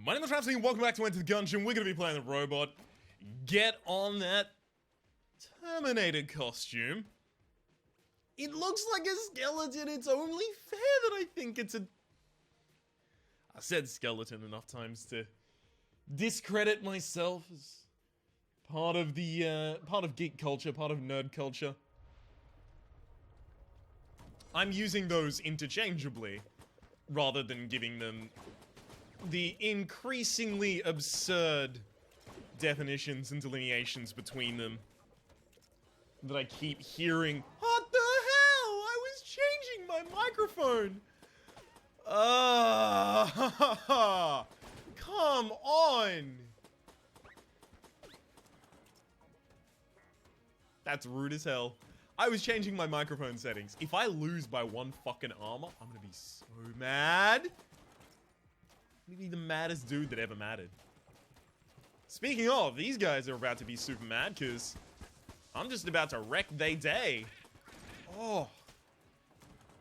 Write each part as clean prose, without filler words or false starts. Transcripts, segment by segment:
My name is Rhapsody and welcome back to Enter the Gungeon. We're going to be playing the robot. Get on that Terminator costume. It looks like a skeleton. It's only fair that I think it's a... I said skeleton enough times to discredit myself as part of the, part of geek culture, part of nerd culture. I'm using those interchangeably, rather than giving them the increasingly absurd definitions and delineations between them that I keep hearing. What the hell? I was changing my microphone. Come on. That's rude as hell. I was changing my microphone settings. If I lose by one fucking armor, I'm gonna be so mad. Maybe the maddest dude that ever mattered. Speaking of, these guys are about to be super mad because I'm just about to wreck their day. Oh.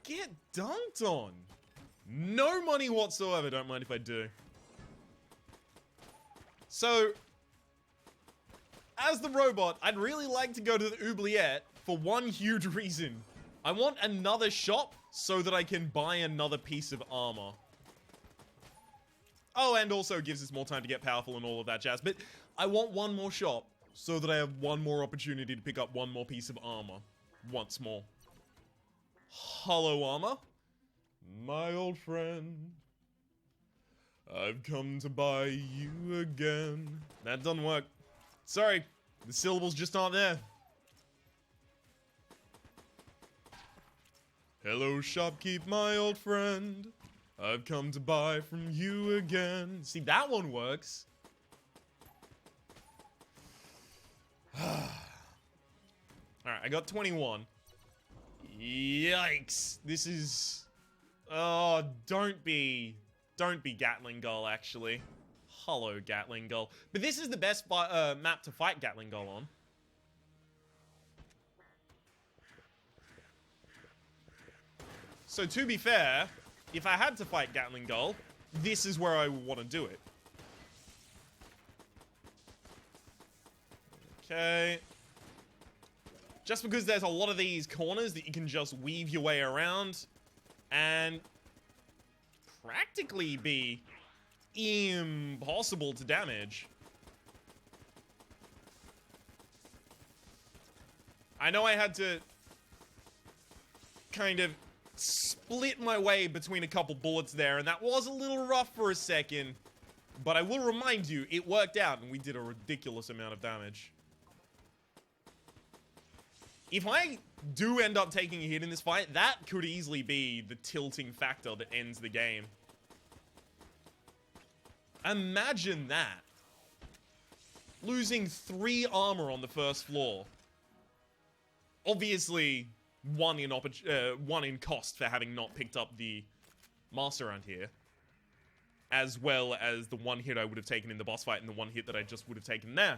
Get dunked on. No money whatsoever, don't mind if I do. So, as the robot, I'd really like to go to the oubliette for one huge reason. I want another shop so that I can buy another piece of armor. Oh, and also gives us more time to get powerful and all of that jazz. But I want one more shop so that I have one more opportunity to pick up one more piece of armor. Once more. Hollow armor? My old friend, I've come to buy you again. That doesn't work. Sorry, the syllables just aren't there. Hello, shopkeep, my old friend. I've come to buy from you again. See, that one works. Alright, I got 21. Yikes. This is... Oh, don't be Gatling Gull, actually. Hollow Gatling Gull. But this is the best map to fight Gatling Gull on. So, to be fair, if I had to fight Gatling Gull, this is where I would want to do it. Okay. Just because there's a lot of these corners that you can just weave your way around and practically be impossible to damage. I know I had to kind of split my way between a couple bullets there, and that was a little rough for a second. But I will remind you, it worked out, and we did a ridiculous amount of damage. If I do end up taking a hit in this fight, that could easily be the tilting factor that ends the game. Imagine that. Losing 3 armor on the first floor. Obviously, one in cost for having not picked up the master around here. As well as the one hit I would have taken in the boss fight and the one hit that I just would have taken there.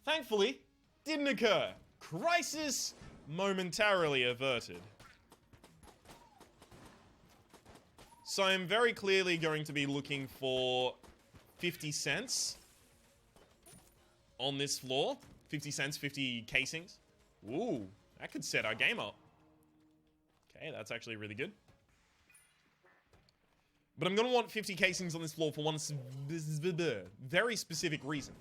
Thankfully, didn't occur. Crisis momentarily averted. So I'm very clearly going to be looking for 50 cents on this floor. 50 cents, 50 casings. Ooh, that could set our game up. Okay, that's actually really good. But I'm going to want 50 casings on this floor for one very specific reason.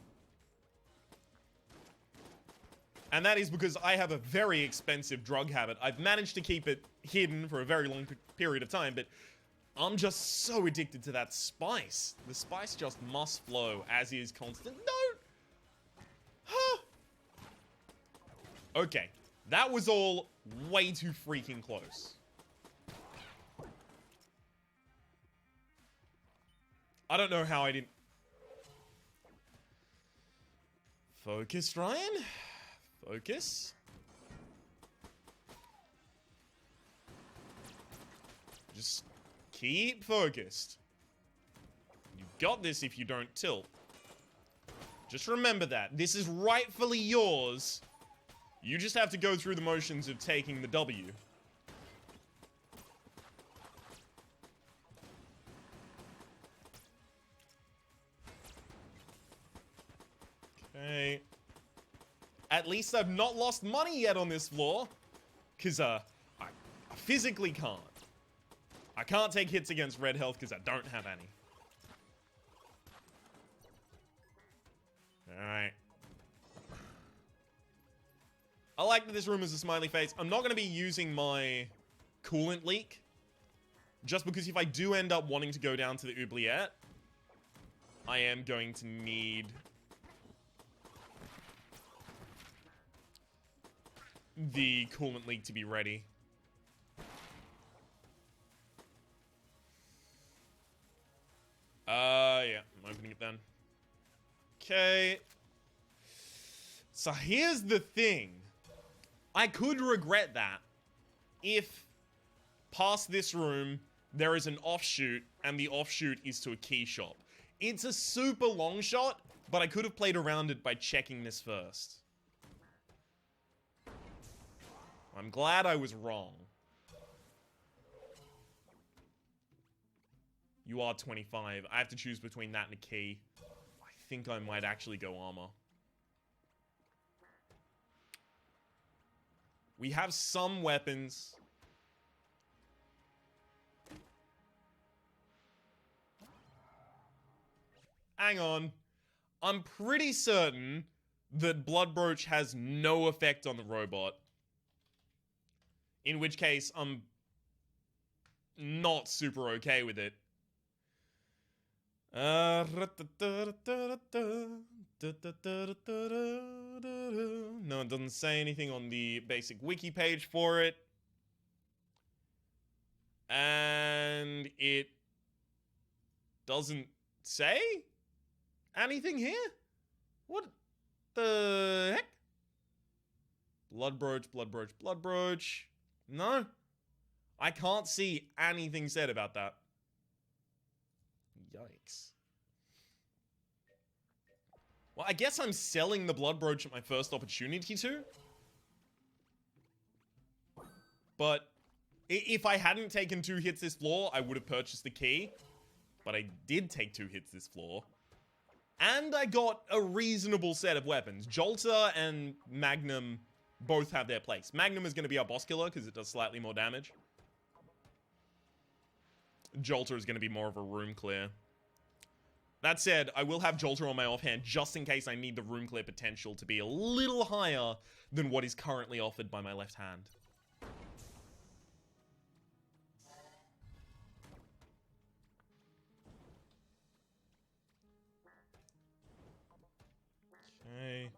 And that is because I have a very expensive drug habit. I've managed to keep it hidden for a very long period of time, but I'm just so addicted to that spice. The spice just must flow, as is constant. No! Huh. Okay. That was all way too freaking close. I don't know how I didn't... Focus, Ryan. Focus. Just keep focused. You've got this if you don't tilt. Just remember that. This is rightfully yours. You just have to go through the motions of taking the W. At least I've not lost money yet on this floor. Because, I physically can't. I can't take hits against red health because I don't have any. Alright. I like that this room is a smiley face. I'm not going to be using my coolant leak. Just because if I do end up wanting to go down to the oubliette, I am going to need the coolant leak to be ready. Yeah, I'm opening it then. Okay. So here's the thing. I could regret that if past this room there is an offshoot and the offshoot is to a key shop. It's a super long shot, but I could have played around it by checking this first. I'm glad I was wrong. You are 25. I have to choose between that and a key. I think I might actually go armor. We have some weapons. Hang on. I'm pretty certain that Blood Brooch has no effect on the robot. In which case, I'm not super okay with it. No, it doesn't say anything on the basic wiki page for it. And it doesn't say anything here? What the heck? Blood Brooch, Blood Brooch, Blood Brooch. No. I can't see anything said about that. Yikes. Well, I guess I'm selling the Blood Brooch at my first opportunity to. But if I hadn't taken 2 hits this floor, I would have purchased the key. But I did take 2 hits this floor. And I got a reasonable set of weapons. Jolter and Magnum both have their place. Magnum is going to be our boss killer because it does slightly more damage. Jolter is going to be more of a room clear. That said, I will have Jolter on my offhand just in case I need the room clear potential to be a little higher than what is currently offered by my left hand. Okay.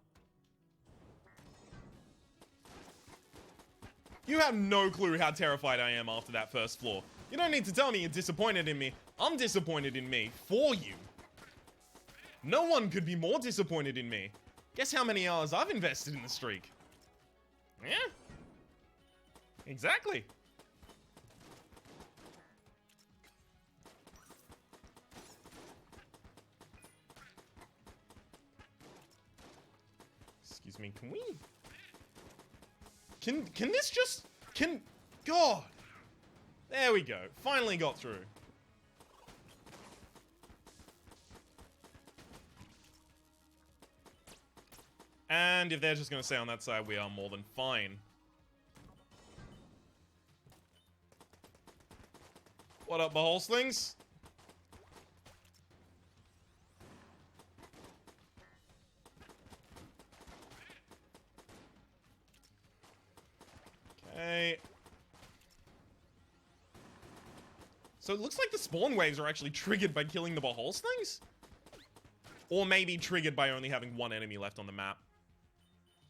You have no clue how terrified I am after that first floor. You don't need to tell me you're disappointed in me. I'm disappointed in me for you. No one could be more disappointed in me. Guess how many hours I've invested in the streak? Yeah. Exactly. Excuse me, can we... Can this just... God! There we go. Finally got through. And if they're just going to stay on that side, we are more than fine. What up, beholslings? Okay. So it looks like the spawn waves are actually triggered by killing the beholslings? Or maybe triggered by only having one enemy left on the map.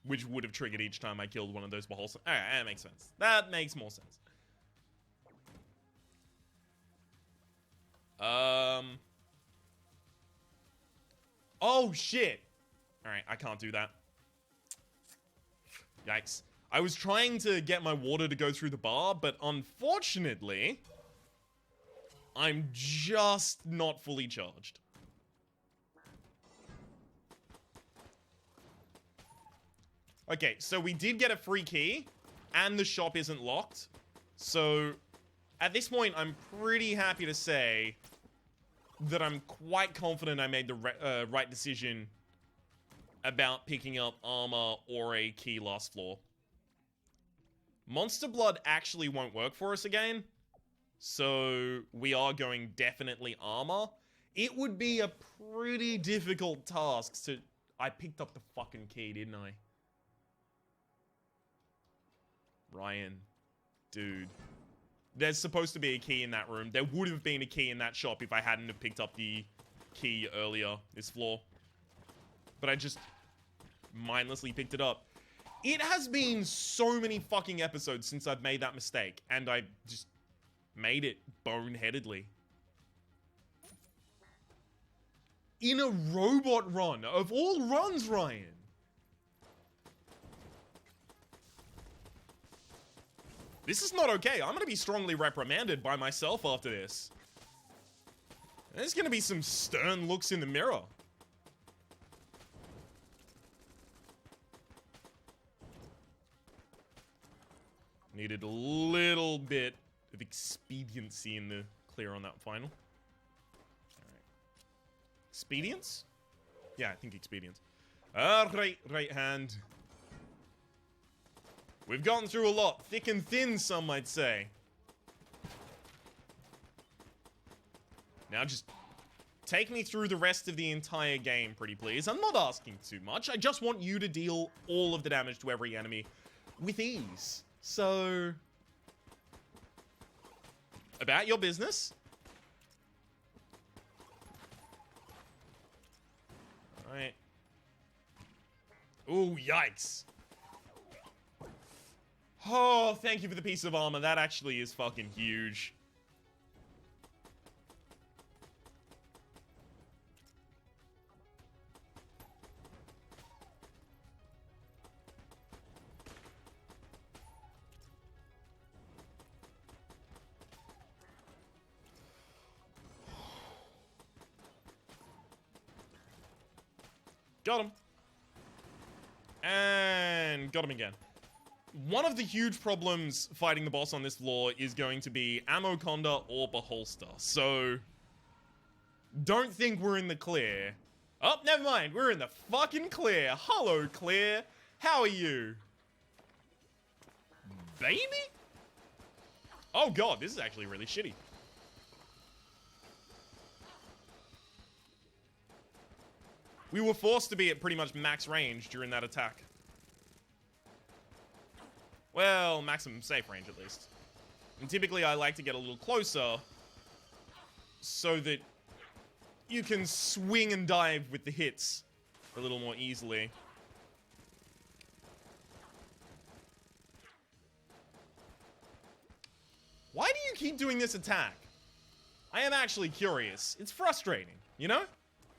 Which would have triggered each time I killed one of those beholslings. Alright, that makes sense. That makes more sense. Oh, shit! Alright, I can't do that. Yikes. I was trying to get my water to go through the bar, but unfortunately... I'm just not fully charged. Okay, so we did get a free key, and the shop isn't locked. So, at this point, I'm pretty happy to say that I'm quite confident I made the right decision about picking up armor or a key last floor. Monster Blood actually won't work for us again, so we are going definitely armor. It would be a pretty difficult task to... I picked up the fucking key, didn't I? Ryan. Dude. There's supposed to be a key in that room. There would have been a key in that shop if I hadn't have picked up the key earlier this floor. But I just mindlessly picked it up. It has been so many fucking episodes since I've made that mistake, and I just made it boneheadedly. In a robot run, of all runs, Ryan. This is not okay. I'm gonna be strongly reprimanded by myself after this. There's gonna be some stern looks in the mirror. Needed a little bit of expediency in the clear on that final. Alright. Expedience? Yeah, I think expedience. Alright, right hand. We've gone through a lot. Thick and thin, some might say. Now just take me through the rest of the entire game, pretty please. I'm not asking too much. I just want you to deal all of the damage to every enemy with ease. So, about your business. Alright. Ooh, yikes. Oh, thank you for the piece of armor. That actually is fucking huge. Got him. And got him again. One of the huge problems fighting the boss on this floor is going to be Ammo Conda or Beholster. So, don't think we're in the clear. Oh, never mind. We're in the fucking clear. Hello, Clear. How are you? Baby? Oh god, this is actually really shitty. We were forced to be at pretty much max range during that attack. Well, maximum safe range at least. And typically I like to get a little closer so that you can swing and dive with the hits a little more easily. Why do you keep doing this attack? I am actually curious. It's frustrating, you know?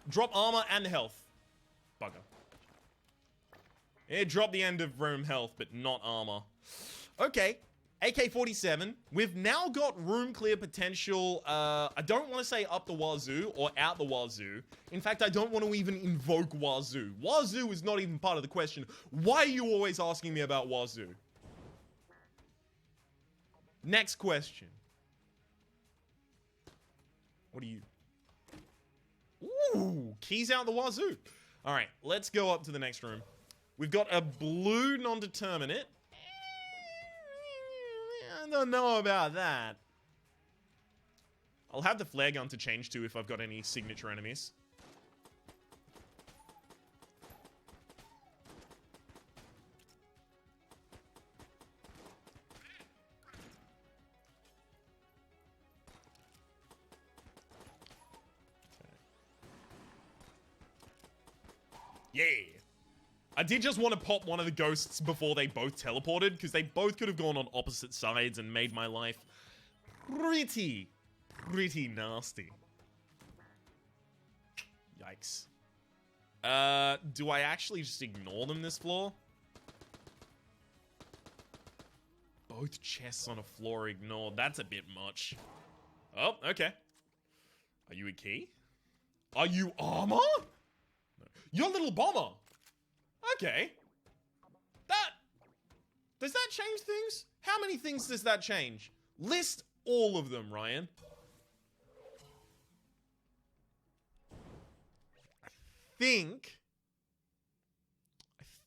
Drop armor and health. Bugger. It dropped the end of room health, but not armor. Okay, AK-47. We've now got room clear potential. I don't want to say up the wazoo or out the wazoo. In fact, I don't want to even invoke wazoo. Wazoo is not even part of the question. Why are you always asking me about wazoo? Next question. What are you? Ooh, keys out the wazoo. All right, let's go up to the next room. We've got a blue non-determinate. I don't know about that. I'll have the flare gun to change to if I've got any signature enemies. Yeah. I did just want to pop one of the ghosts before they both teleported, because they both could have gone on opposite sides and made my life pretty nasty. Yikes. Do I actually just ignore them this floor? Both chests on a floor ignored. That's a bit much. Oh, okay. Are you a key? Are you armor? No. You're a little bomber. Okay. Does that change things? How many things does that change? List all of them, Ryan. I think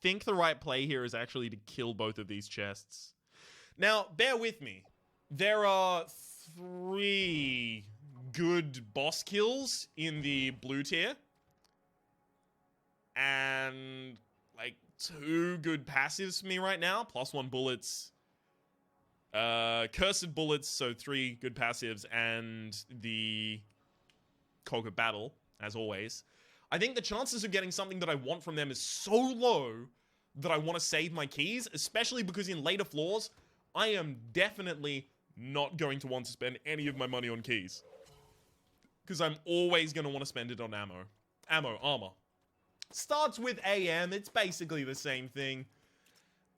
think the right play here is actually to kill both of these chests. Now, bear with me. There are 3 good boss kills in the blue tier. And, like, 2 good passives for me right now. +1 bullets. Cursed bullets, so 3 good passives. And the Cog of Battle, as always. I think the chances of getting something that I want from them is so low that I want to save my keys, especially because in later floors, I am definitely not going to want to spend any of my money on keys. Because I'm always going to want to spend it on ammo. Armor. Starts with AM, it's basically the same thing.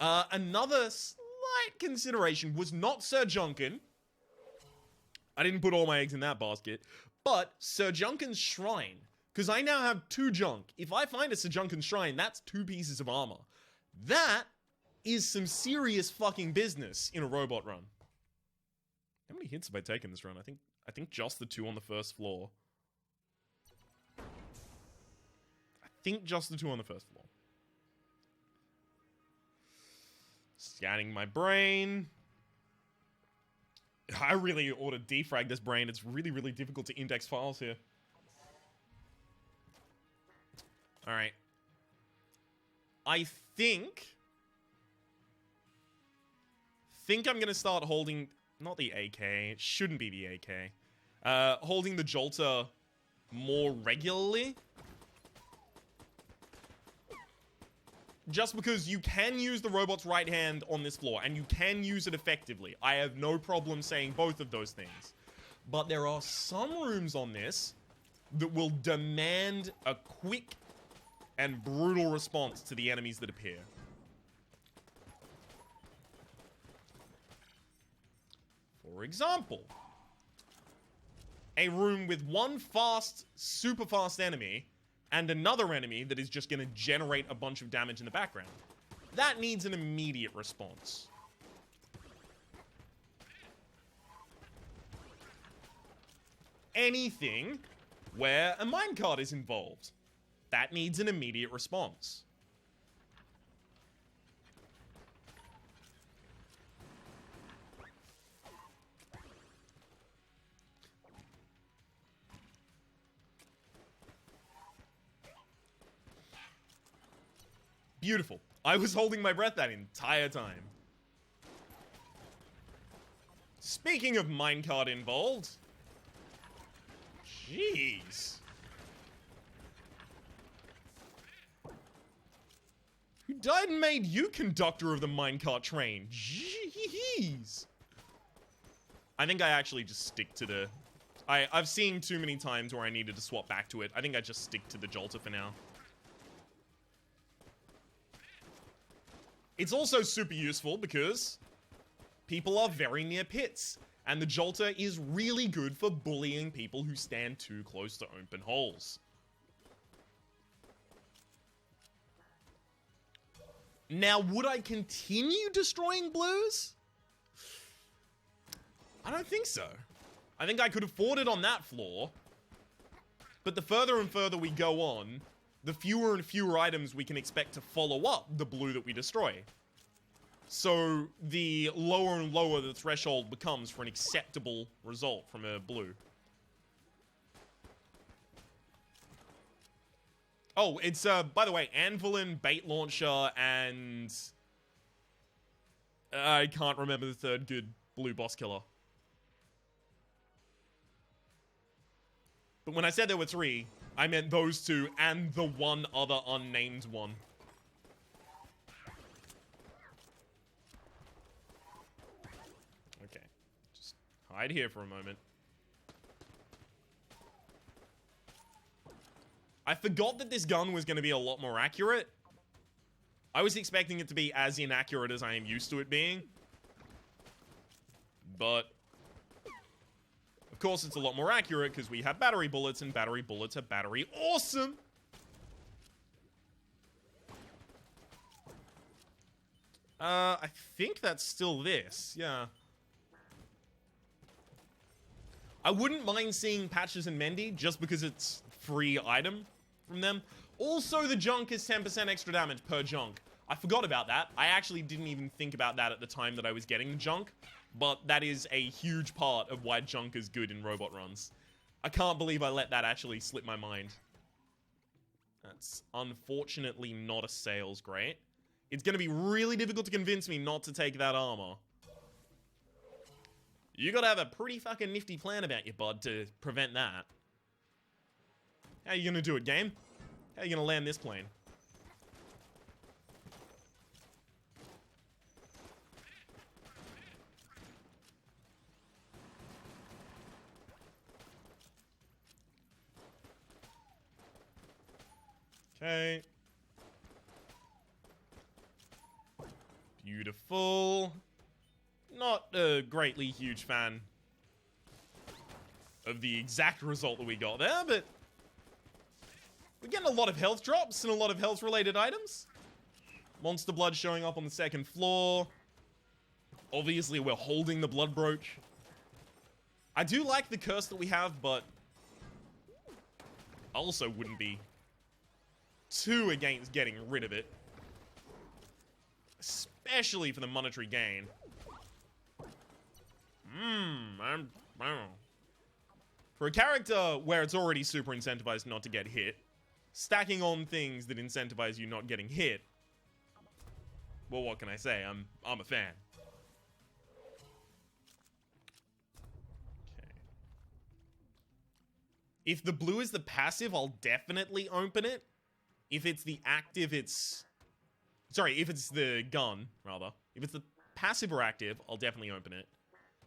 Another slight consideration was not Sir Junkin. I didn't put all my eggs in that basket. But Sir Junkin's Shrine. Because I now have 2 junk. If I find a Sir Junkin's Shrine, that's 2 pieces of armor. That is some serious fucking business in a robot run. How many hits have I taken this run? I think just the 2 on the first floor. I think just the 2 on the first floor. Scanning my brain. I really ought to defrag this brain. It's really, really difficult to index files here. Alright. I think I'm going to start holding... Not the AK. It shouldn't be the AK. Holding the Jolter more regularly. Just because you can use the robot's right hand on this floor, and you can use it effectively. I have no problem saying both of those things. But there are some rooms on this that will demand a quick and brutal response to the enemies that appear. For example, a room with one fast, super fast enemy and another enemy that is just going to generate a bunch of damage in the background. That needs an immediate response. Anything where a minecart is involved. That needs an immediate response. Beautiful. I was holding my breath that entire time. Speaking of minecart involved. Jeez. Who died and made you conductor of the minecart train? Jeez. I think I actually just stick to the... I've seen too many times where I needed to swap back to it. I think I just stick to the Jolter for now. It's also super useful because people are very near pits, and the Jolter is really good for bullying people who stand too close to open holes. Now, would I continue destroying blues? I don't think so. I think I could afford it on that floor, but the further and further we go on, the fewer and fewer items we can expect to follow up the blue that we destroy. So, the lower and lower the threshold becomes for an acceptable result from a blue. Oh, it's, by the way, Anvilin, Bait Launcher, and... I can't remember the third good blue boss killer. But when I said there were 3, I meant those 2 and the one other unnamed one. Okay. Just hide here for a moment. I forgot that this gun was going to be a lot more accurate. I was expecting it to be as inaccurate as I am used to it being. But... of course, it's a lot more accurate because we have battery bullets, and battery bullets are battery awesome. I think that's still this, yeah. I wouldn't mind seeing Patches and Mendy just because it's free item from them. Also, the junk is 10% extra damage per junk. I forgot about that. I actually didn't even think about that at the time that I was getting the junk. But that is a huge part of why junk is good in robot runs. I can't believe I let that actually slip my mind. That's unfortunately not a sales grate. It's going to be really difficult to convince me not to take that armor. You got to have a pretty fucking nifty plan about your bud to prevent that. How you going to do it, game? How you going to land this plane? Okay. Beautiful. Not a greatly huge fan of the exact result that we got there, but we're getting a lot of health drops and a lot of health-related items. Monster blood showing up on the second floor. Obviously, we're holding the blood brooch. I do like the curse that we have, but I also wouldn't be too against getting rid of it. Especially for the monetary gain. For a character where it's already super incentivized not to get hit, stacking on things that incentivize you not getting hit, well, what can I say? I'm a fan. Okay. If the blue is the passive, I'll definitely open it. If it's the active, it's... Sorry, if it's the gun, rather. If it's the passive or active, I'll definitely open it.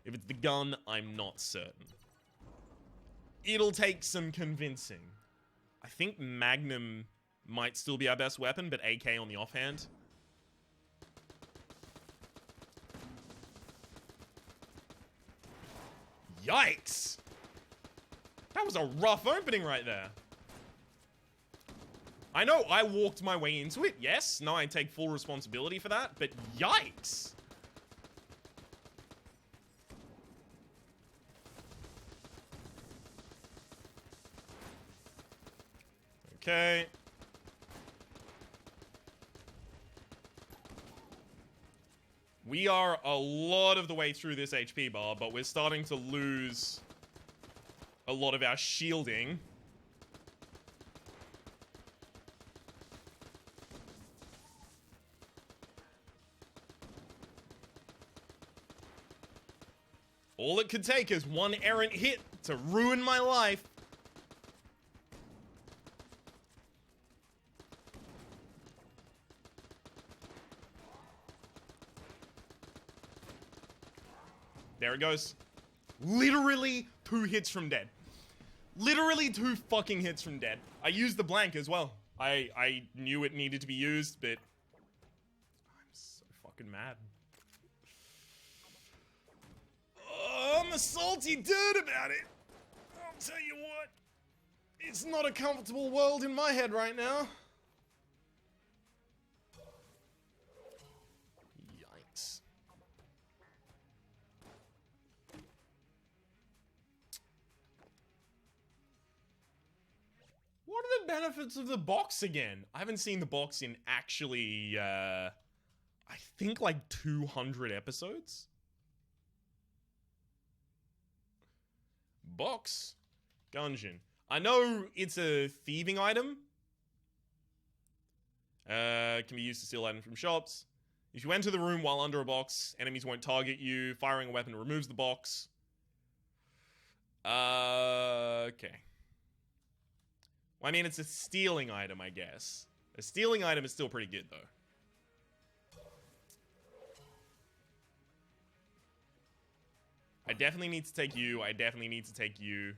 If it's the gun, I'm not certain. It'll take some convincing. I think Magnum might still be our best weapon, but AK on the offhand. Yikes! That was a rough opening right there. I know I walked my way into it, yes. No, I take full responsibility for that, but yikes! Okay. We are a lot of the way through this HP bar, but we're starting to lose a lot of our shielding. All it could take is one errant hit to ruin my life. There it goes. Literally 2 hits from dead. Literally 2 fucking hits from dead. I used the blank as well. I knew it needed to be used, but I'm so fucking mad. Oh, I'm a salty dude about it. I'll tell you what. It's not a comfortable world in my head right now. Yikes. What are the benefits of the box again? I haven't seen the box in actually, I think like 200 episodes. Box. Gungeon. I know it's a thieving item. Can be used to steal items from shops. If you enter the room while under a box, enemies won't target you. Firing a weapon removes the box. Okay. Well, I mean, it's a stealing item, I guess. A stealing item is still pretty good, though. I definitely need to take you. I definitely need to take you.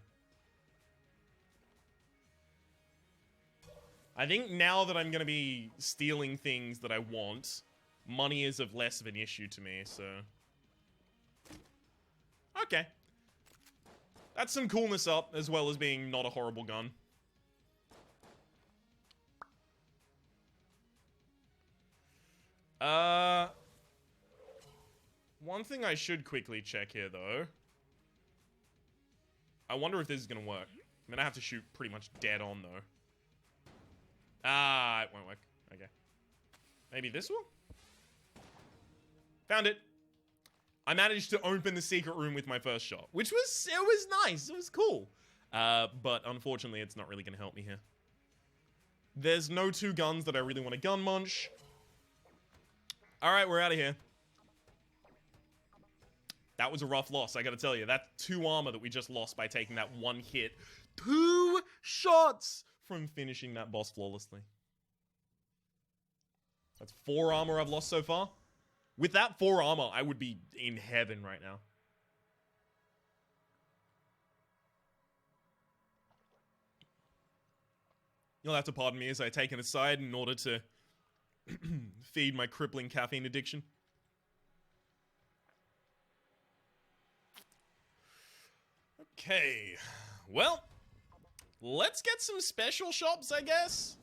I think now that I'm going to be stealing things that I want, money is of less of an issue to me, so... Okay. That's some coolness up, as well as being not a horrible gun. One thing I should quickly check here, though. I wonder if this is going to work. I'm going to have to shoot pretty much dead on, though. Ah, it won't work. Okay. Maybe this one? Found it. I managed to open the secret room with my first shot, which was, it was nice. It was cool. But unfortunately, it's not really going to help me here. There's no 2 guns that I really want to gun munch. Alright, we're out of here. That was a rough loss, I gotta tell you. That's 2 armor that we just lost by taking that 1 hit. 2 shots from finishing that boss flawlessly. That's 4 armor I've lost so far. With that 4 armor, I would be in heaven right now. You'll have to pardon me as I take an aside in order to feed my crippling caffeine addiction. Okay, well, let's get some special shops, I guess,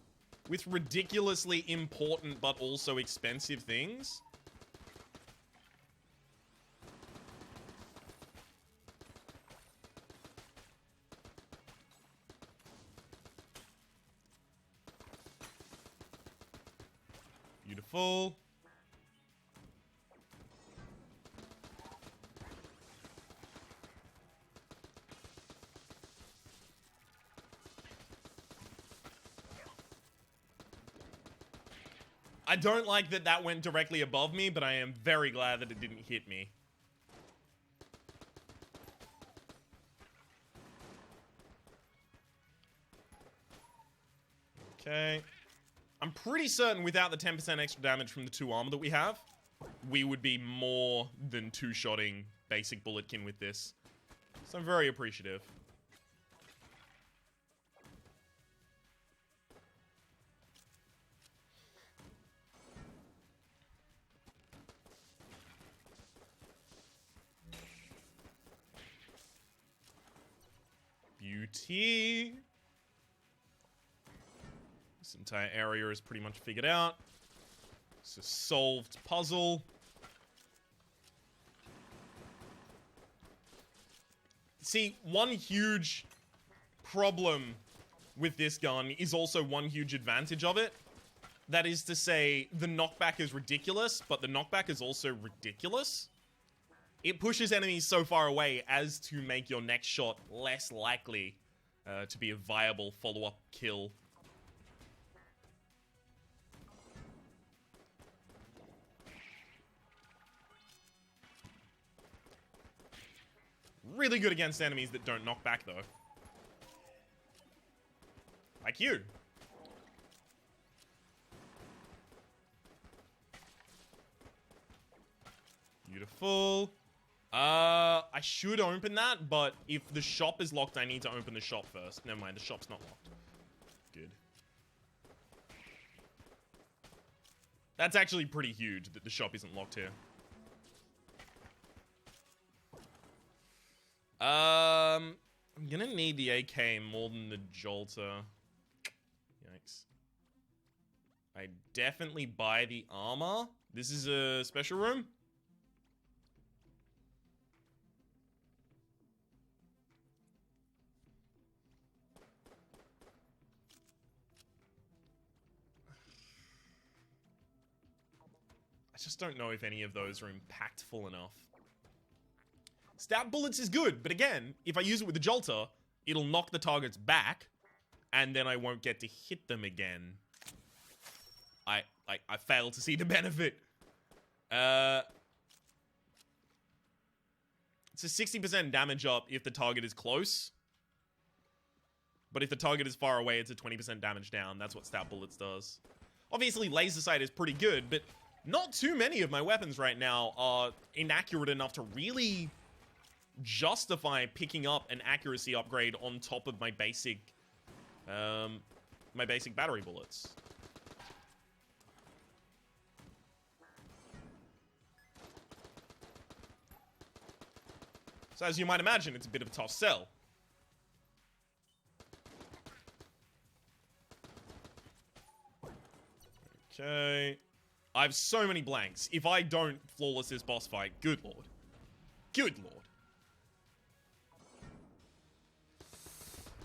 with ridiculously important but also expensive things. Beautiful. I don't like that that went directly above me, but I am very glad that it didn't hit me. Okay. I'm pretty certain without the 10% extra damage from the 2 armor that we have, we would be more than 2-shotting basic bulletkin with this. So I'm very appreciative. Beauty. This entire area is pretty much figured out. It's a solved puzzle. See, one huge problem with this gun is also one huge advantage of it. That is to say, the knockback is ridiculous, but the knockback is also ridiculous. It pushes enemies so far away as to make your next shot less likely to be a viable follow-up kill. Really good against enemies that don't knock back, though. Like you. Beautiful. I should open that, but if the shop is locked, I need to open the shop first. Never mind, the shop's not locked. Good. That's actually pretty huge that the shop isn't locked here. I'm gonna need the AK more than the Jolter. Yikes. I definitely buy the armor. This is a special room. I just don't know if any of those are impactful enough. Stout bullets is good, but again, if I use it with the Jolter, it'll knock the targets back, and then I won't get to hit them again. I fail to see the benefit. It's a 60% damage up if the target is close. But if the target is far away, it's a 20% damage down. That's what Stout Bullets does. Obviously, Laser Sight is pretty good, but not too many of my weapons right now are inaccurate enough to really justify picking up an accuracy upgrade on top of my basic battery bullets. So as you might imagine, it's a bit of a tough sell. Okay. I have so many blanks. If I don't flawless this boss fight, good lord. Good lord.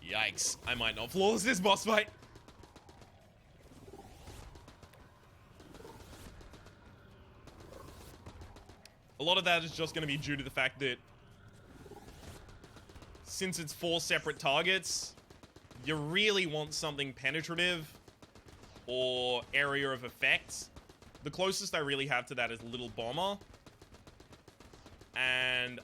Yikes. I might not flawless this boss fight. A lot of that is just going to be due to the fact that since it's 4 separate targets, you really want something penetrative or area of effect. The closest I really have to that is Little Bomber. And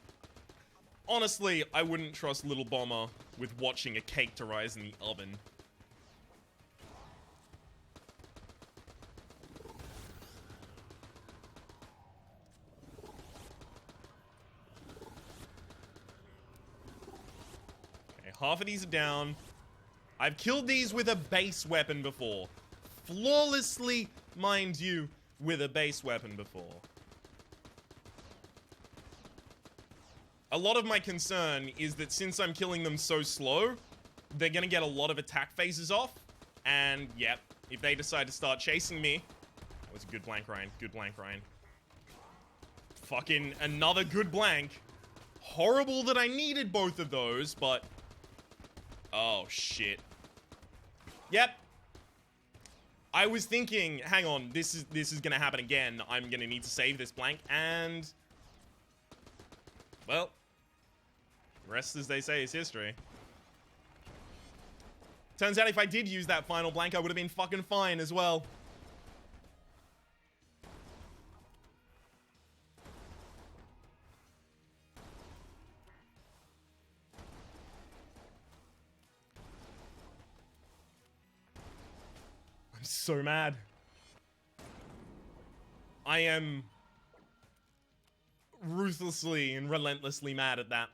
honestly, I wouldn't trust Little Bomber with watching a cake to rise in the oven. Okay, half of these are down. I've killed these with a base weapon before. Flawlessly, mind you, with a base weapon before. A lot of my concern is that since I'm killing them so slow, they're gonna get a lot of attack phases off. And, yep, if they decide to start chasing me... That was a good blank, Ryan. Good blank, Ryan. Fucking another good blank. Horrible that I needed both of those, but... Oh, shit. Yep. I was thinking, hang on, this is gonna happen again. I'm gonna need to save this blank, and... Well... Rest, as they say, is history. Turns out if I did use that final blank, I would have been fucking fine as well. I'm so mad. I am ruthlessly and relentlessly mad at that.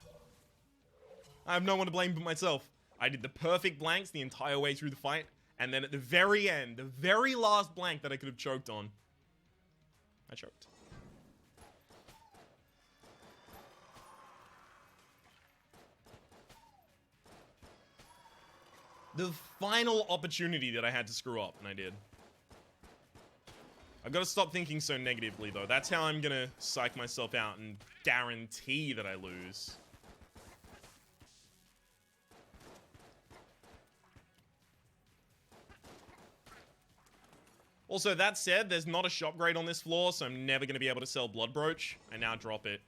I have no one to blame but myself. I did the perfect blanks the entire way through the fight, and then at the very end, the very last blank that I could have choked on, I choked. The final opportunity that I had to screw up, and I did. I've got to stop thinking so negatively, though. That's how I'm gonna psych myself out and guarantee that I lose. Also, that said, there's not a shop grade on this floor, so I'm never going to be able to sell Blood Brooch. I now drop it.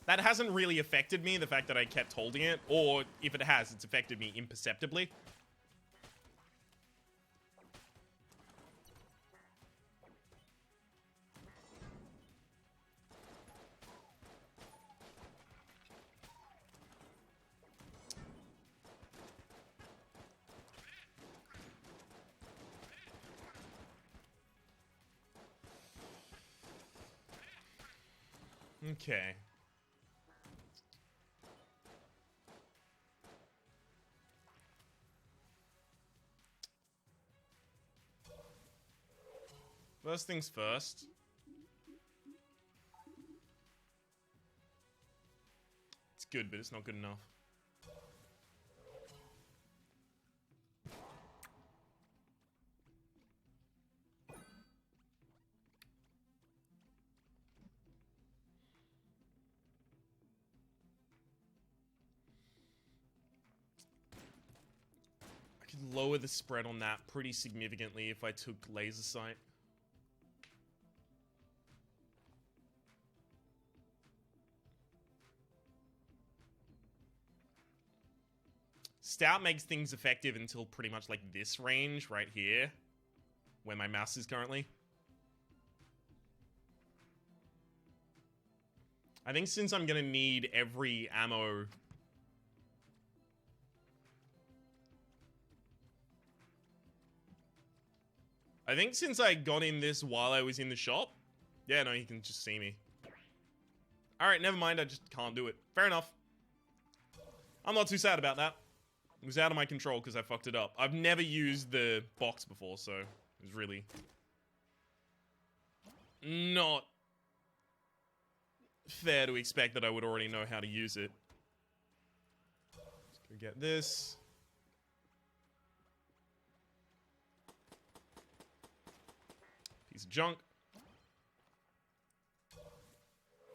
That hasn't really affected me, the fact that I kept holding it. Or, if it has, it's affected me imperceptibly. Okay. First things first. It's good, but it's not good enough. I could lower the spread on that pretty significantly if I took laser sight. Stout makes things effective until pretty much like this range right here, where my mouse is currently. I think since I'm gonna need every ammo... I think since I got in this while I was in the shop... Yeah, no, he can just see me. Alright, never mind, I just can't do it. Fair enough. I'm not too sad about that. It was out of my control because I fucked it up. I've never used the box before, so it was really not fair to expect that I would already know how to use it. Let's go get this. Piece of junk.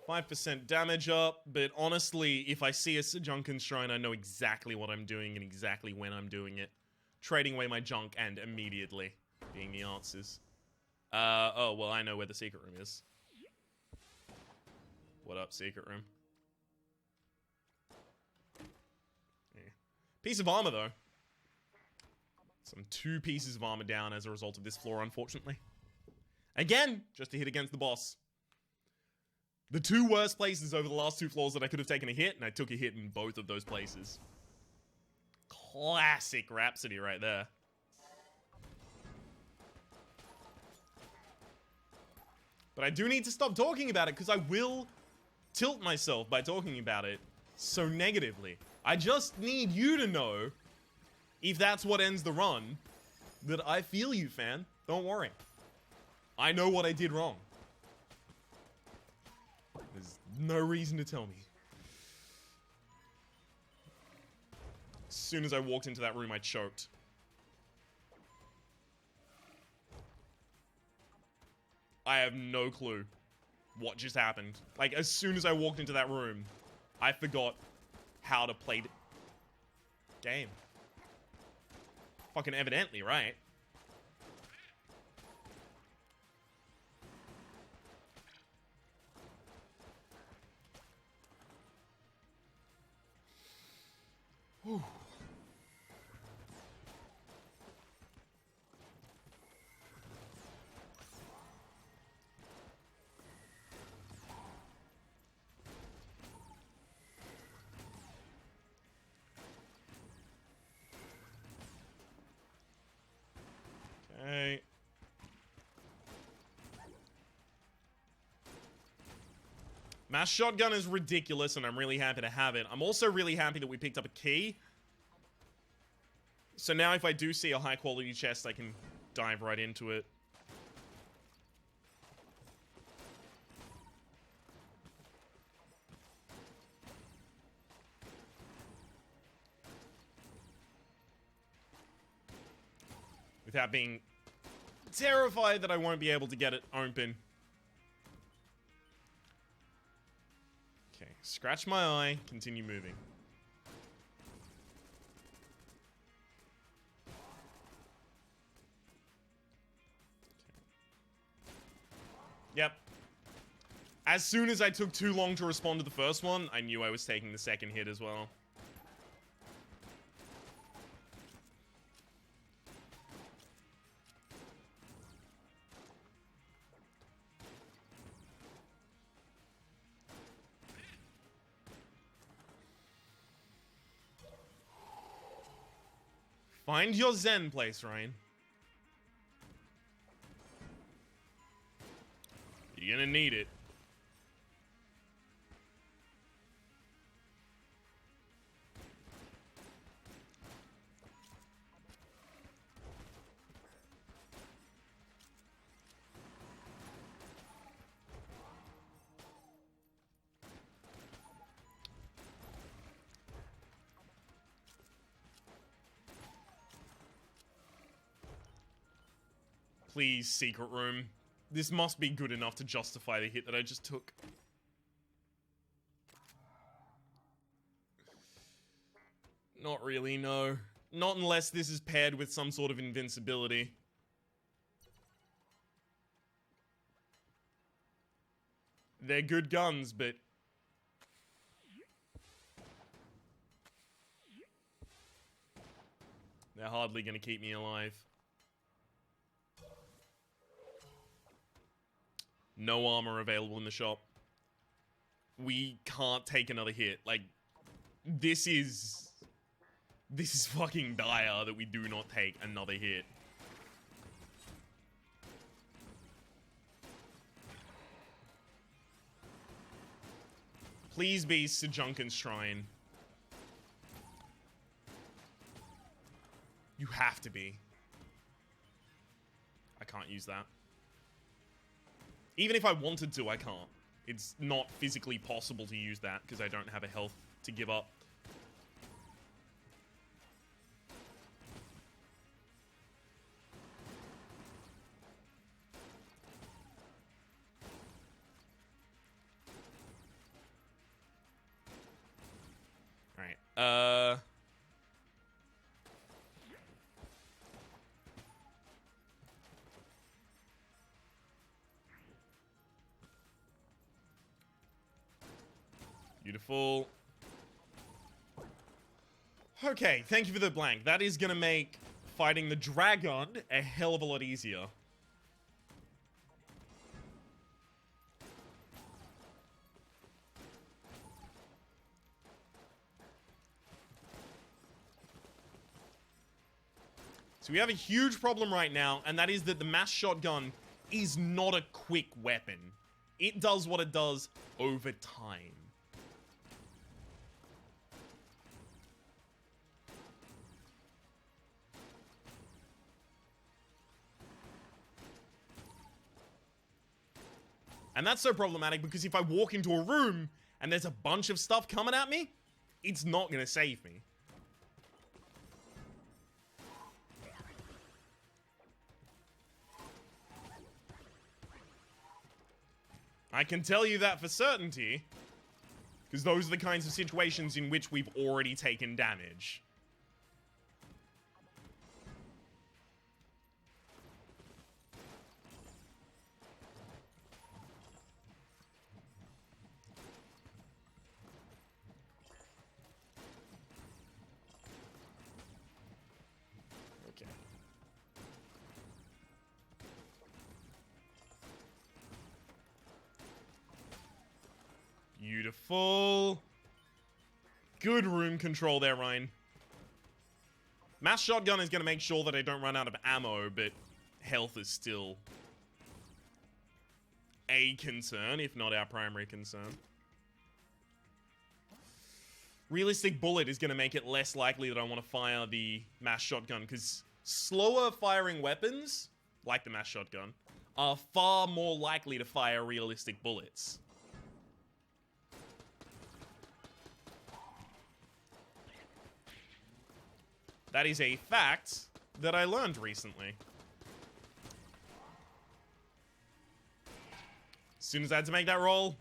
5% damage up, but honestly, if I see a Junkin Shrine, I know exactly what I'm doing and exactly when I'm doing it. Trading away my junk and immediately being the answers. Oh, well, I know where the secret room is. What up, secret room? Yeah. Piece of armor, though. Some 2 pieces of armor down as a result of this floor, unfortunately. Again, just to hit against the boss. The 2 worst places over the last 2 floors that I could have taken a hit, and I took a hit in both of those places. Classic Rhapsody right there. But I do need to stop talking about it, because I will tilt myself by talking about it so negatively. I just need you to know, if that's what ends the run, that I feel you, fan. Don't worry. I know what I did wrong. There's no reason to tell me. As soon as I walked into that room, I choked. I have no clue what just happened. Like, as soon as I walked into that room, I forgot how to play the game. Fucking evidently, right? Whew. Okay. Mass shotgun is ridiculous, and I'm really happy to have it. I'm also really happy that we picked up a key. So now if I do see a high-quality chest, I can dive right into it. Without being terrified that I won't be able to get it open. Okay, scratch my eye, continue moving. Yep. As soon as I took too long to respond to the first one, I knew I was taking the second hit as well. Find your zen place, Ryan. You're gonna need it. Please, secret room. This must be good enough to justify the hit that I just took. Not really, no. Not unless this is paired with some sort of invincibility. They're good guns, but... they're hardly gonna keep me alive. No armor available in the shop. We can't take another hit. Like, this is fucking dire that we do not take another hit. Please be Sejunken's Shrine. You have to be. I can't use that. Even if I wanted to, I can't. It's not physically possible to use that because I don't have a health to give up. Alright, Beautiful. Okay, thank you for the blank. That is gonna make fighting the dragon a hell of a lot easier. So we have a huge problem right now, and that is that the mass shotgun is not a quick weapon. It does what it does over time. And that's so problematic because if I walk into a room and there's a bunch of stuff coming at me, it's not going to save me. I can tell you that for certainty, because those are the kinds of situations in which we've already taken damage. Okay. Beautiful. Good room control there, Ryan. Mass shotgun is going to make sure that I don't run out of ammo, but health is still a concern, if not our primary concern. Realistic bullet is going to make it less likely that I want to fire the mass shotgun, because slower firing weapons, like the mass shotgun, are far more likely to fire realistic bullets. That is a fact that I learned recently. As soon as I had to make that roll.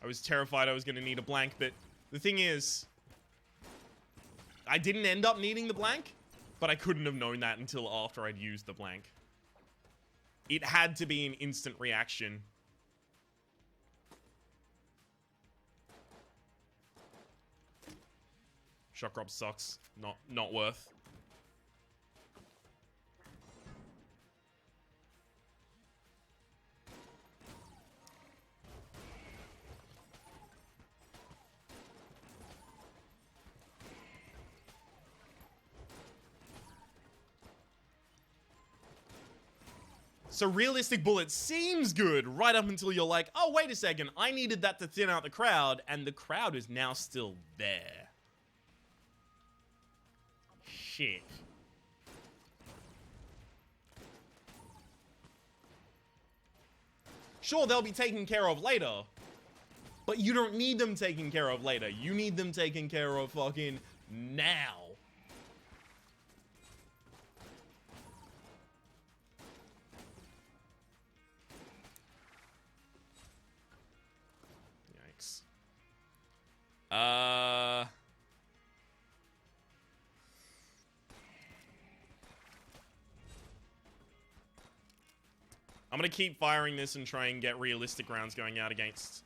I was terrified I was going to need a blank, but the thing is, I didn't end up needing the blank, but I couldn't have known that until after I'd used the blank. It had to be an instant reaction. Shock Rob sucks. Not worth. So realistic bullet seems good right up until you're like, oh, wait a second, I needed that to thin out the crowd, and the crowd is now still there. Shit. Sure, they'll be taken care of later, but you don't need them taken care of later. You need them taken care of fucking now. Yikes. I'm gonna keep firing this and try and get realistic rounds going out against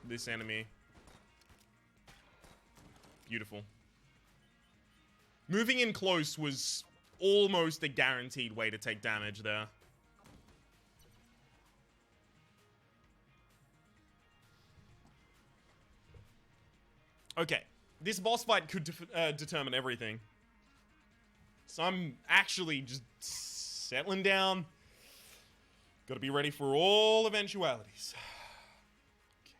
this enemy. Beautiful. Moving in close was almost a guaranteed way to take damage there. Okay, this boss fight could determine everything. So I'm actually just settling down. Gotta be ready for all eventualities. Okay.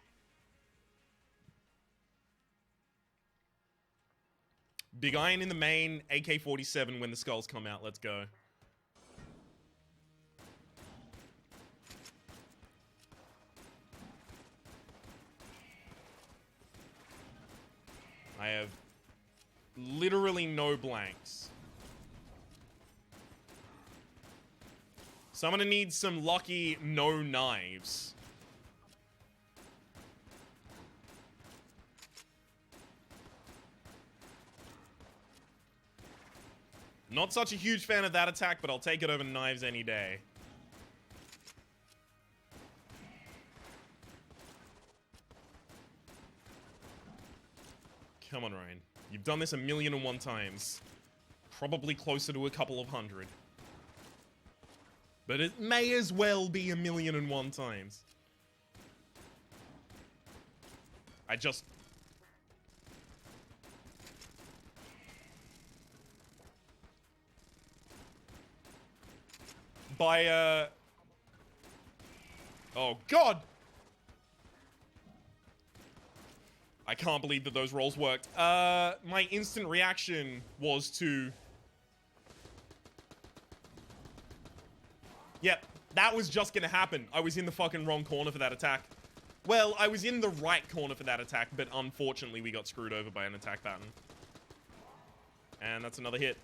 Big Iron in the main, AK-47 when the skulls come out. Let's go. I have literally no blanks. So I'm gonna need some lucky no knives. Not such a huge fan of that attack, but I'll take it over knives any day. Come on, Ryan. You've done this 1,000,001 times. Probably closer to a couple of hundred. But it may as well be 1,000,001 times. I just... Oh, God! I can't believe that those rolls worked. My instant reaction was to... Yep, that was just gonna happen. I was in the fucking wrong corner for that attack. Well, I was in the right corner for that attack, but unfortunately we got screwed over by an attack pattern. And that's another hit.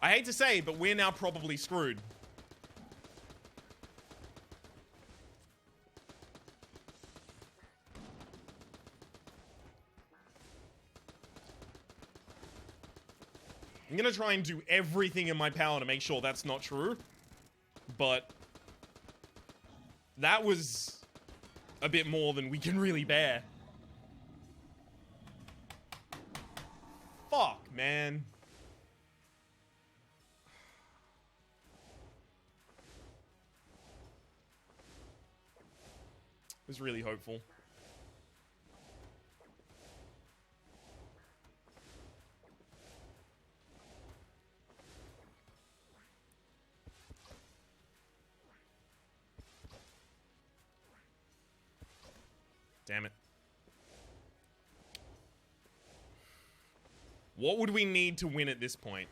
I hate to say it, but we're now probably screwed. I'm gonna try and do everything in my power to make sure that's not true. But that was a bit more than we can really bear. Fuck, man. I was really hopeful. Damn it. What would we need to win at this point?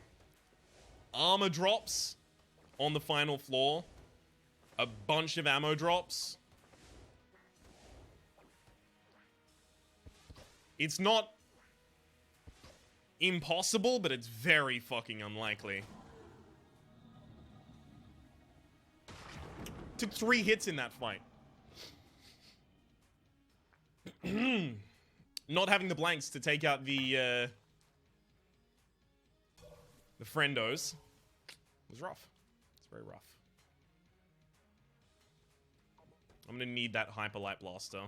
Armor drops on the final floor. A bunch of ammo drops. It's not impossible, but it's very fucking unlikely. Took 3 hits in that fight. Not having the blanks to take out the friendos was rough. It's very rough. I'm gonna need that hyper light blaster.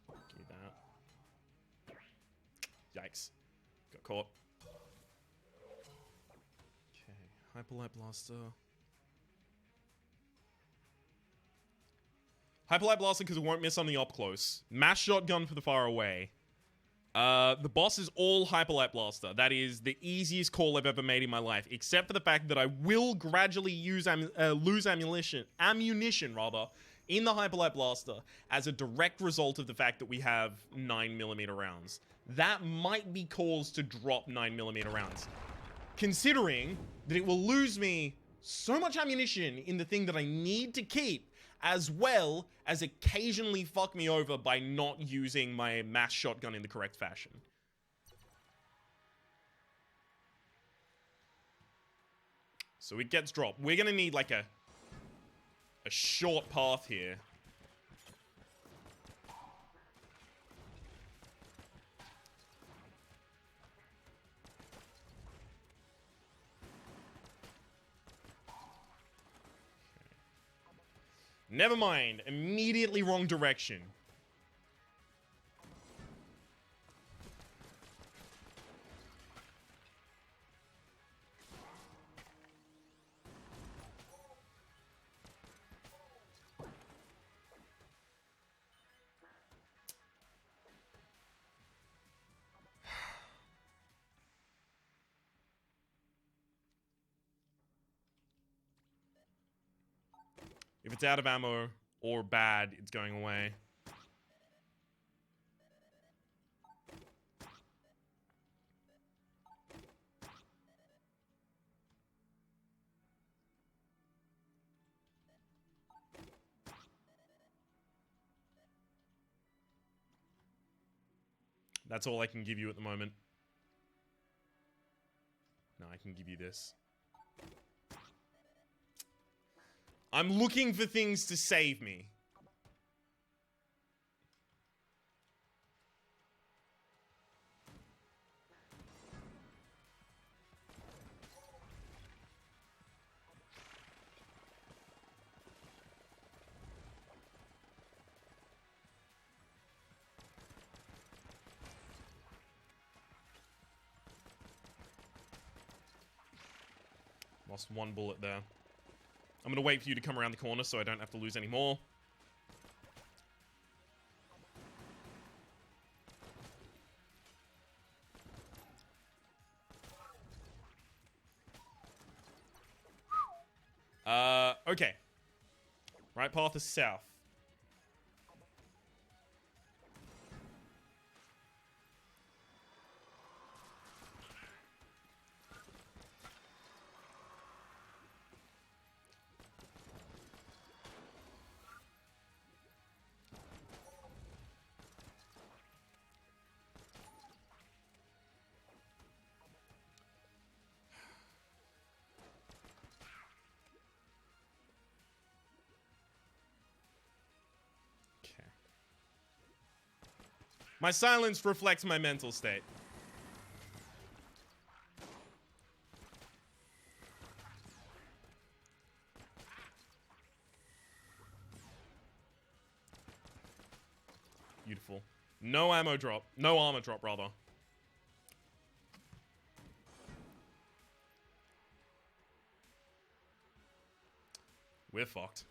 Give me that. Yikes. Got caught. Okay, hyper light blaster. Hyperlight Blaster because it won't miss on the up close. Mass Shotgun for the far away. The boss is all Hyperlight Blaster. That is the easiest call I've ever made in my life, except for the fact that I will gradually lose ammunition rather, in the Hyperlight Blaster as a direct result of the fact that we have 9mm rounds. That might be cause to drop 9mm rounds. Considering that it will lose me so much ammunition in the thing that I need to keep, as well as occasionally fuck me over by not using my mass shotgun in the correct fashion. So it gets dropped. We're gonna need like a short path here. Never mind. Immediately wrong direction. If it's out of ammo or bad, it's going away. That's all I can give you at the moment. No, I can give you this. I'm looking for things to save me. Lost one bullet there. I'm gonna wait for you to come around the corner so I don't have to lose any more. Okay. Right path is south. My silence reflects my mental state. Beautiful. No ammo drop. No armor drop, rather. We're fucked.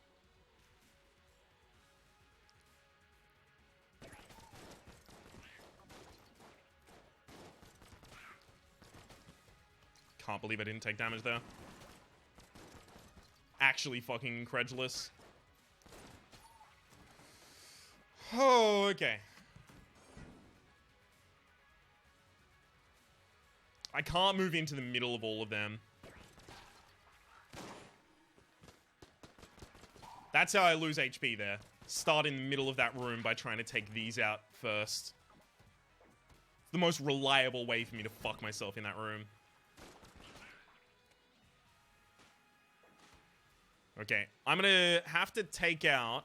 Can't believe I didn't take damage there. Actually fucking incredulous. Oh, okay. I can't move into the middle of all of them. That's how I lose HP there. Start in the middle of that room by trying to take these out first. It's the most reliable way for me to fuck myself in that room. Okay, I'm gonna have to take out...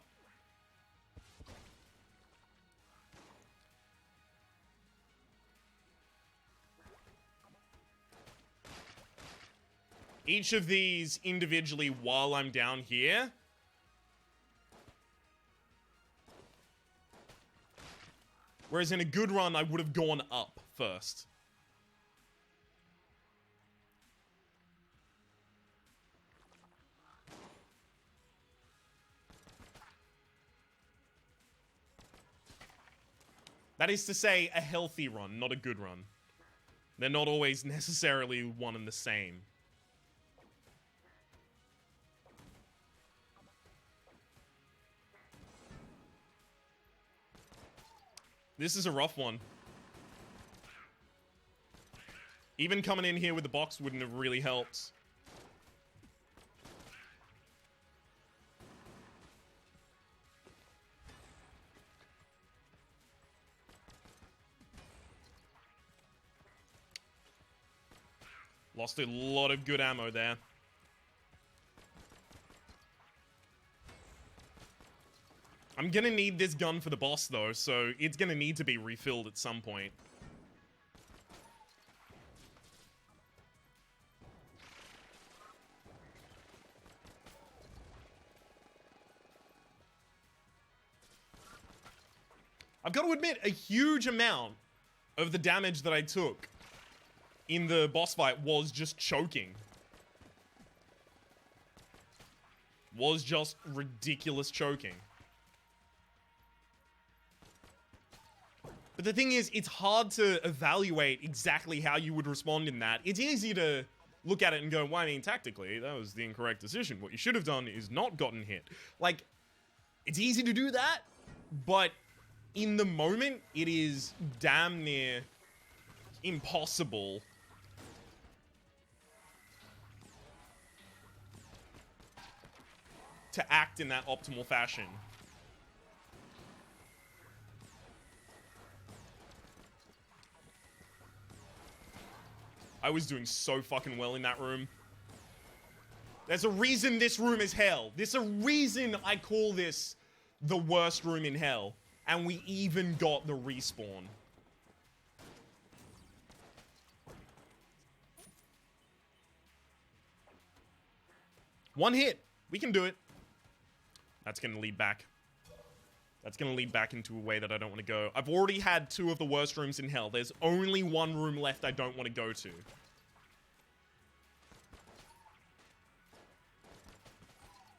each of these individually while I'm down here. Whereas in a good run, I would have gone up first. That is to say, a healthy run, not a good run. They're not always necessarily one and the same. This is a rough one. Even coming in here with the box wouldn't have really helped. Lost a lot of good ammo there. I'm gonna need this gun for the boss, though, so it's gonna need to be refilled at some point. I've got to admit, a huge amount of the damage that I took in the boss fight was just choking. Was just ridiculous choking. But the thing is, it's hard to evaluate exactly how you would respond in that. It's easy to look at it and go, well, I mean, tactically, that was the incorrect decision. What you should have done is not gotten hit. Like, it's easy to do that, but in the moment, it is damn near impossible to act in that optimal fashion. I was doing so fucking well in that room. There's a reason this room is hell. There's a reason I call this the worst room in hell. And we even got the respawn. One hit. We can do it. That's going to lead back. That's going to lead back into a way that I don't want to go. I've already had 2 of the worst rooms in hell. There's only 1 room left I don't want to go to.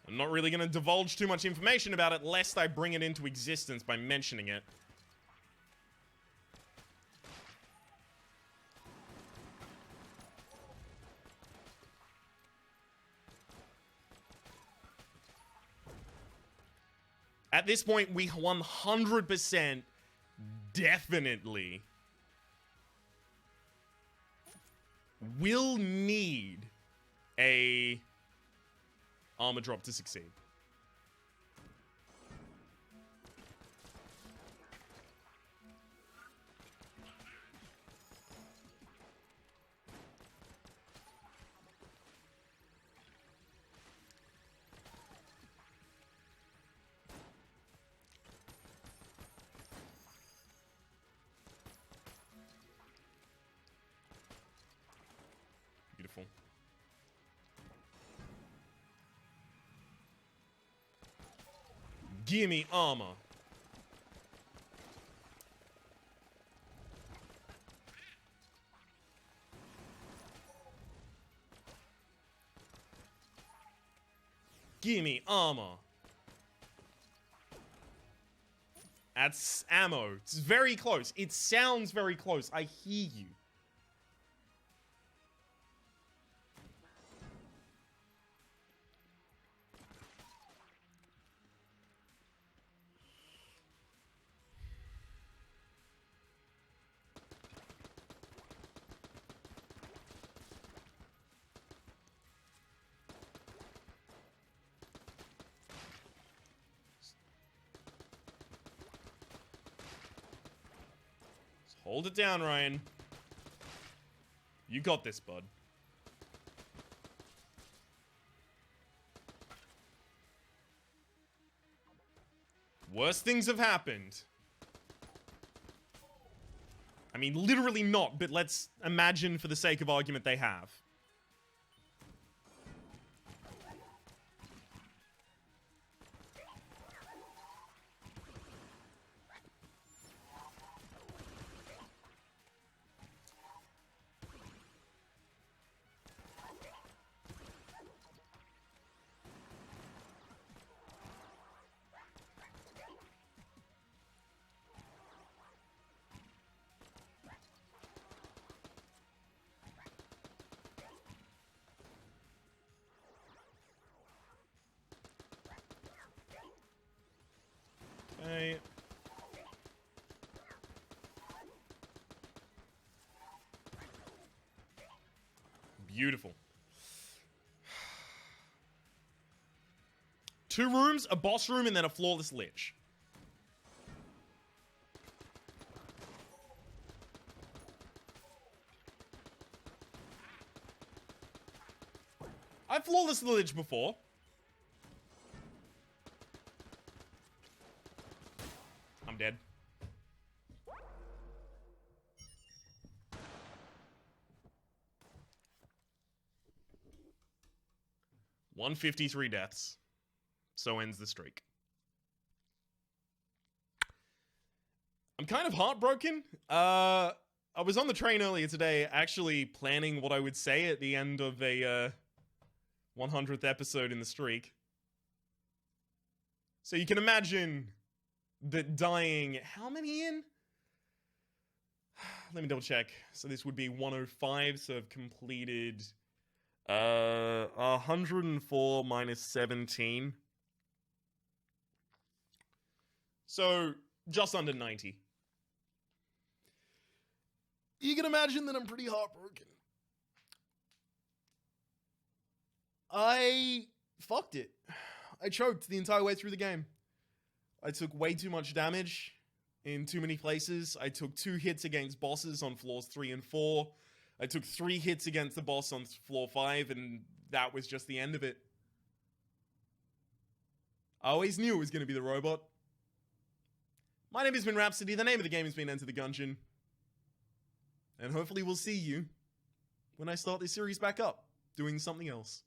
I'm not really going to divulge too much information about it, lest I bring it into existence by mentioning it. At this point, we 100% definitely will need a armor drop to succeed. Beautiful. Gimme armor. Gimme armor. That's ammo. It's very close. It sounds very close. I hear you. Hold it down, Ryan. You got this, bud. Worse things have happened. I mean, literally not, but let's imagine for the sake of argument they have. Okay. Beautiful. 2 rooms, a boss room, and then a flawless lich. I've flawless the lich before. I'm dead. $153 deaths. So ends the streak. I'm kind of heartbroken. I was on the train earlier today actually planning what I would say at the end of a 100th episode in the streak. So you can imagine that dying... How many in? Let me double check. So this would be 105, so I've completed 104 minus 17. So just under 90. You can imagine that I'm pretty heartbroken. I fucked it. I choked the entire way through the game. I took way too much damage in too many places. I took 2 hits against bosses on floors 3 and 4. I took 3 hits against the boss on floor 5, and that was just the end of it. I always knew it was going to be the robot. My name has been Rhapsody. The name of the game has been Enter the Gungeon. And hopefully we'll see you when I start this series back up, doing something else.